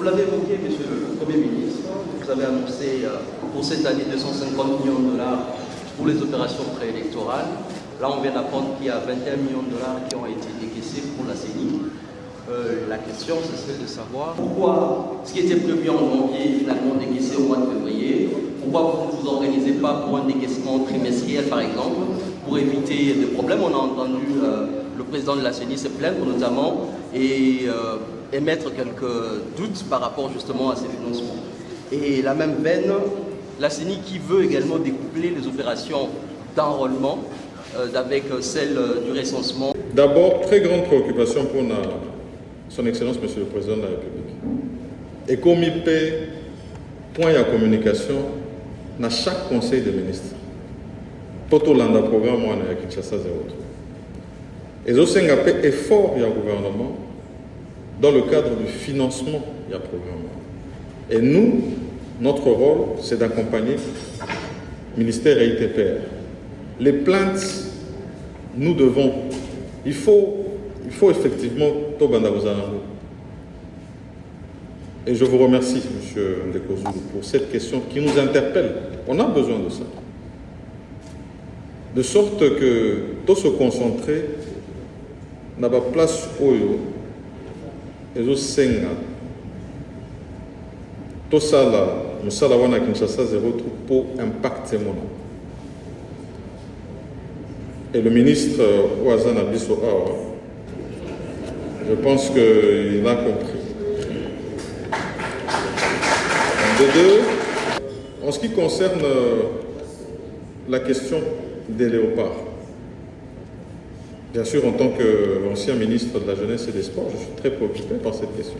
Vous l'avez évoqué, Monsieur le Premier ministre, vous avez annoncé pour cette année 250 millions de dollars pour les opérations préélectorales. Là, on vient d'apprendre qu'il y a 21 millions de dollars qui ont été décaissés pour la CENI. La question, ce serait de savoir pourquoi ce qui était prévu en janvier est finalement décaissé au mois de février. Pourquoi vous ne vous organisez pas pour un décaissement trimestriel, par exemple, pour éviter des problèmes. On a entendu le président de la CENI se plaindre notamment et émettre quelques doutes par rapport justement à ces financements. Et la même veine, la CENI qui veut également découpler les opérations d'enrôlement avec celle du recensement. D'abord, très grande préoccupation pour son Excellence, Monsieur le Président de la République. Et comme il paie point à communication dans chaque conseil des ministres. Toto landa programme à Kinshasa 03. Et aussi un effort du gouvernement dans le cadre du financement du programme. Et nous, notre rôle, c'est d'accompagner le ministère et ITPR. Les plaintes, nous devons, il faut effectivement Tobanda Bozanango. Et je vous remercie, M. Ndekozulu, pour cette question qui nous interpelle. On a besoin de ça. De sorte que tout se concentrer dans la place Oyo et au Senga. Tout ça là, nous savons à Kinshasa 03 pour impacter mon. Et le ministre Ouazan Abisso Awa, je pense qu'il a compris. De deux, en ce qui concerne la question des léopards, bien sûr, en tant qu'ancien ministre de la Jeunesse et des Sports, je suis très préoccupé par cette question.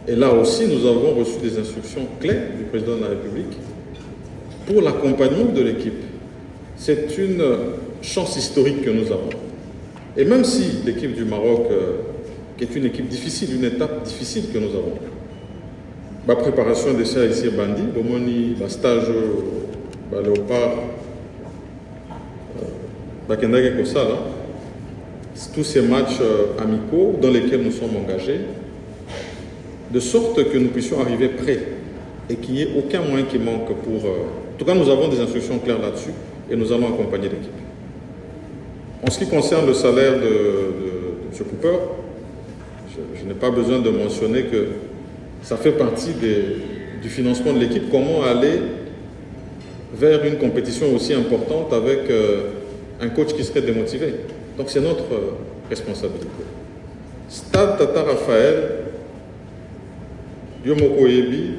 Et là aussi, nous avons reçu des instructions claires du président de la République pour l'accompagnement de l'équipe. C'est une chance historique que nous avons. Et même si l'équipe du Maroc, qui est une équipe difficile, une étape difficile que nous avons, ma préparation de ça ici Bandi, Bomoni, ma stage, Léopard, Bakendage Kosala, tous ces matchs amicaux dans lesquels nous sommes engagés, de sorte que nous puissions arriver prêts et qu'il n'y ait aucun moyen qui manque pour... En tout cas, nous avons des instructions claires là-dessus et nous allons accompagner l'équipe. En ce qui concerne le salaire de M. Cooper, je n'ai pas besoin de mentionner que ça fait partie du financement de l'équipe. Comment aller vers une compétition aussi importante avec un coach qui serait démotivé. Donc c'est notre responsabilité. Stade Tata Raphaël, Yomoko Yebi,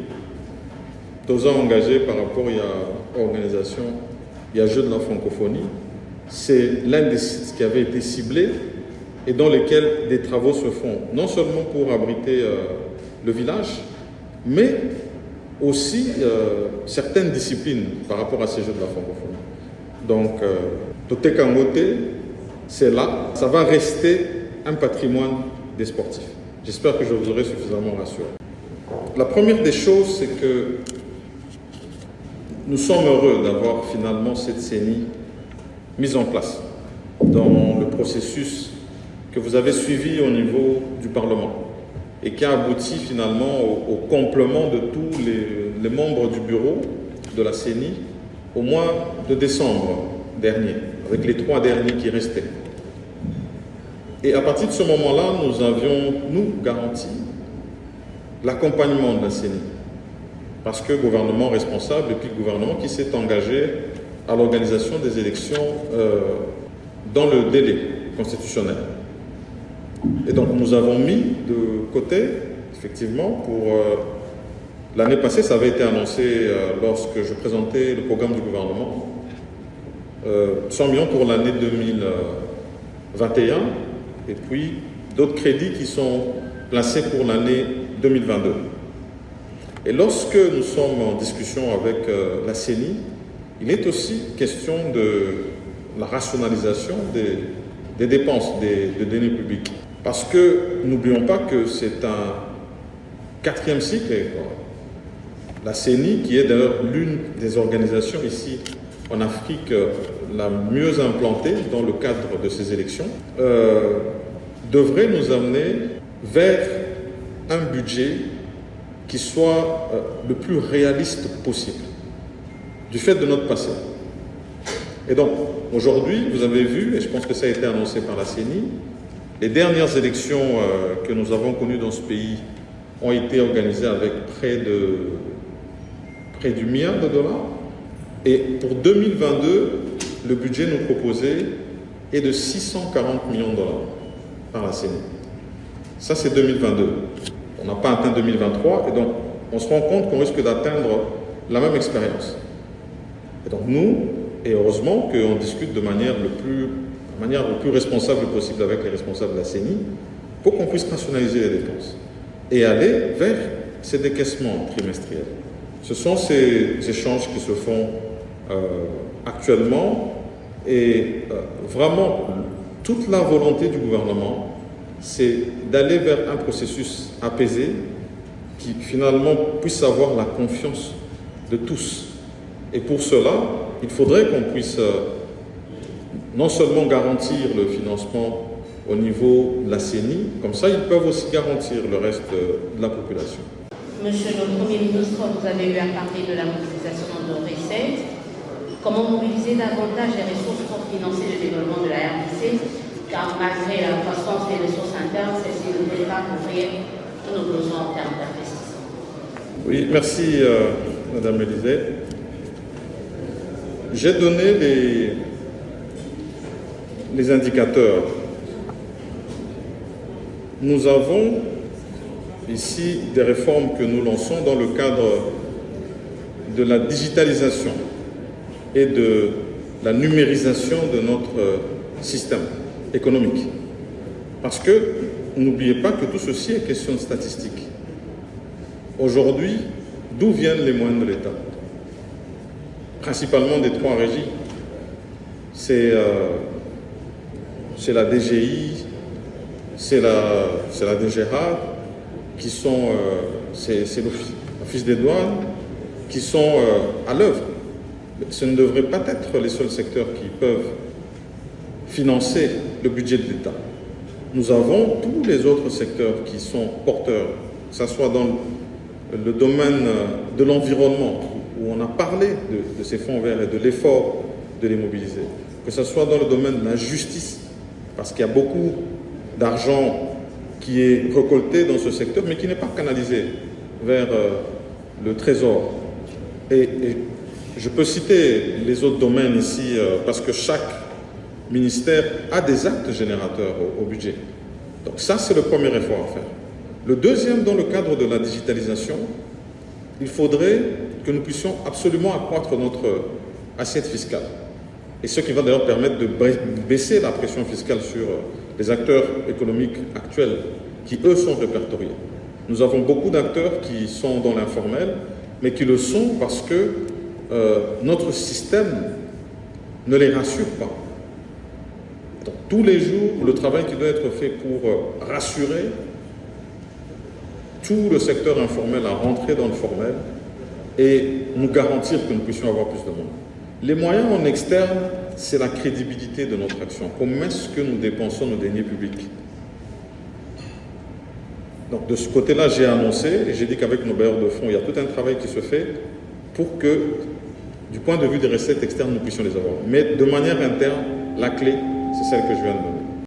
tous engagés par rapport à l'organisation, il y a Jeux de la francophonie. C'est l'un des sites qui avait été ciblé et dans lesquels des travaux se font, non seulement pour abriter le village, mais aussi certaines disciplines par rapport à ces Jeux de la francophonie. Donc, Toté Kangote, c'est là, ça va rester un patrimoine des sportifs. J'espère que je vous aurai suffisamment rassuré. La première des choses, c'est que nous sommes heureux d'avoir finalement cette CENI mise en place dans le processus que vous avez suivi au niveau du Parlement et qui a abouti finalement au complément de tous les membres du bureau de la CENI au mois de décembre dernier, avec les 3 derniers qui restaient. Et à partir de ce moment-là, nous avions, nous, garanti l'accompagnement de la CENI. Parce que gouvernement responsable et puis gouvernement qui s'est engagé à l'organisation des élections dans le délai constitutionnel. Et donc nous avons mis de côté, effectivement, pour l'année passée, ça avait été annoncé lorsque je présentais le programme du gouvernement, 100 millions pour l'année 2021, et puis d'autres crédits qui sont placés pour l'année 2022. Et lorsque nous sommes en discussion avec la CENI, il est aussi question de la rationalisation des dépenses des deniers publics. Parce que n'oublions pas que c'est un 4e cycle. La CENI, qui est d'ailleurs l'une des organisations ici en Afrique la mieux implantée dans le cadre de ces élections, devrait nous amener vers un budget qui soit le plus réaliste possible, du fait de notre passé. Et donc, aujourd'hui, vous avez vu, et je pense que ça a été annoncé par la CENI, les dernières élections que nous avons connues dans ce pays ont été organisées avec près du milliard de dollars. Et pour 2022, le budget nous proposé est de 640 millions de dollars par la CENI. Ça, c'est 2022. On n'a pas atteint 2023, et donc on se rend compte qu'on risque d'atteindre la même expérience. Et donc nous, et heureusement qu'on discute de manière le plus responsable possible avec les responsables de la CENI pour qu'on puisse rationaliser les dépenses et aller vers ces décaissements trimestriels. Ce sont ces échanges qui se font actuellement et vraiment toute la volonté du gouvernement, c'est d'aller vers un processus apaisé qui finalement puisse avoir la confiance de tous. Et pour cela, il faudrait qu'on puisse non seulement garantir le financement au niveau de la CENI, comme ça ils peuvent aussi garantir le reste de la population. Monsieur le Premier ministre, vous avez eu à parler de la mobilisation de recettes. Comment mobiliser davantage les ressources pour financer le développement de la RDC, car malgré la croissance des ressources internes, celle-ci ne peut pas couvrir tous nos besoins en termes d'investissement. Oui, merci Madame Élisée. J'ai donné les indicateurs. Nous avons ici des réformes que nous lançons dans le cadre de la digitalisation et de la numérisation de notre système économique. Parce que n'oubliez pas que tout ceci est question de statistiques. Aujourd'hui, d'où viennent les moyens de l'État? Principalement des trois régies. C'est la DGI, c'est la DGRA, qui sont, c'est l'Office des douanes, qui sont à l'œuvre. Ce ne devrait pas être les seuls secteurs qui peuvent financer le budget de l'État. Nous avons tous les autres secteurs qui sont porteurs, que ce soit dans le domaine de l'environnement, où on a parlé de ces fonds verts et de l'effort de les mobiliser, que ce soit dans le domaine de la justice, parce qu'il y a beaucoup d'argent qui est récolté dans ce secteur, mais qui n'est pas canalisé vers le Trésor. Et je peux citer les autres domaines ici, parce que chaque ministère a des actes générateurs au budget. Donc ça, c'est le premier effort à faire. Le deuxième, dans le cadre de la digitalisation, il faudrait que nous puissions absolument accroître notre assiette fiscale. Et ce qui va d'ailleurs permettre de baisser la pression fiscale sur les acteurs économiques actuels, qui eux sont répertoriés. Nous avons beaucoup d'acteurs qui sont dans l'informel, mais qui le sont parce que notre système ne les rassure pas. Donc, tous les jours, le travail qui doit être fait pour rassurer tout le secteur informel à rentrer dans le formel et nous garantir que nous puissions avoir plus de monde. Les moyens en externe, c'est la crédibilité de notre action. Comment est-ce que nous dépensons nos deniers publics? Donc de ce côté-là, j'ai annoncé, et j'ai dit qu'avec nos bailleurs de fonds, il y a tout un travail qui se fait pour que, du point de vue des recettes externes, nous puissions les avoir. Mais de manière interne, la clé, c'est celle que je viens de donner.